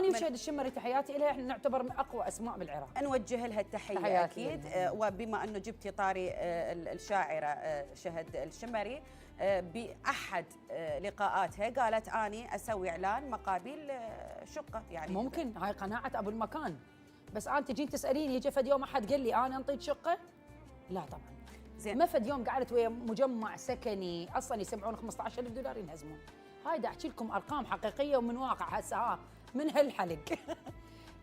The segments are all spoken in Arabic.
وشهد الشمري تحياتي لها، احنا نعتبر من اقوى اسماء بالعراق. نوجه لها التحيه اكيد. وبما انه جبتي طاري الشاعره شهد الشمري، باحد لقاءاتها قالت اني اسوي اعلان مقابل شقه. يعني ممكن هاي قناعه ابو المكان، بس انت تجين تساليني يجي فد يوم احد قال لي انا انطيك شقه؟ لا طبعا. زين ما فد يوم قعدت ويا مجمع سكني اصلا يسمعون 15,000 دولار ينهزمون. هاي دا احكي لكم ارقام حقيقيه ومن واقع هسه من هالحلق.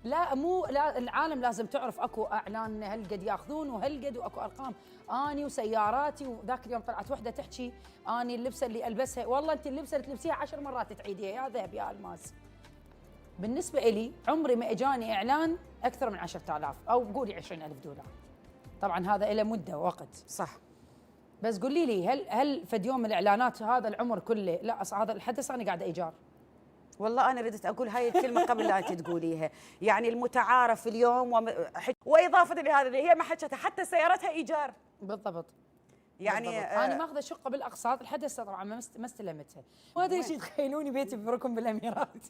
لا مو لا، العالم لازم تعرف اكو اعلان هالقد ياخذون وهالقد، واكو ارقام. اني وسياراتي، وذاك اليوم طلعت وحده تحكي اني اللبسه اللي البسها، والله انت اللبسه اللي تلبسيها 10 مرات تعيديها، يا ذهب يا الماس. بالنسبه لي عمري ما اجاني اعلان اكثر من 10,000 او قولي 20,000 دولار. طبعا هذا له مده ووقت. صح. بس قولي لي هل فد يوم الاعلانات هذا العمر كله؟ لا هذا الحدث انا قاعده ايجار. والله انا ردت اقول هاي الكلمه قبل لا انت تقوليها، يعني المتعارف اليوم واضافه لهذا اللي هي ما حكتها حتى سيارتها ايجار. بالضبط. يعني بالضبط. انا ماخذه شقه بالاقساط، الحدث طبعا ما استلمتها. ما ادري ايش يتخيلوني بيتي بركن بالاميرات.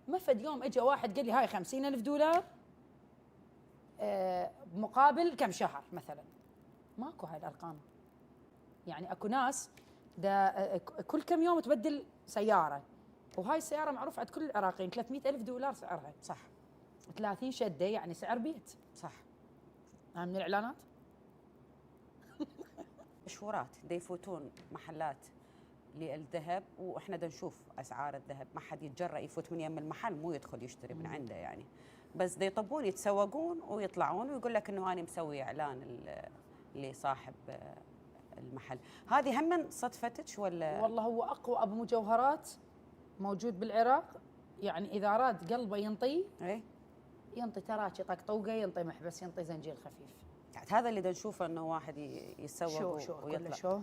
ما فد يوم اجى واحد قال لي هاي 50,000 دولار مقابل كم شهر مثلا. ماكو هاي الارقام. يعني اكو ناس كل كم يوم تبدل سياره، وهاي السياره معروف عند كل العراقيين 300,000 دولار سعرها. صح. 30 شده يعني سعر بيت. صح. من الاعلانات. مشهورات يفوتون محلات للذهب، واحنا دا نشوف اسعار الذهب، ما حد يتجرأ يفوت من يم المحل، مو يدخل يشتري من عنده يعني، بس دا يطبون يتسوقون ويطلعون ويقول لك انه انا مسوي اعلان لصاحب المحل. هذه هم من صدفتك ولا؟ والله هو اقوى ابو مجوهرات موجود بالعراق، يعني اذا اراد قلبه ينطي ينطي تراكي طقطوقه، ينطي محبس، ينطي زنجيل خفيف. يعني هذا اللي دا نشوفه انه واحد يتسوق ويطلع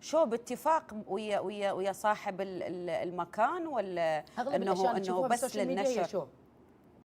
شو باتفاق ويا صاحب المكان، ولا انه بس للنشر؟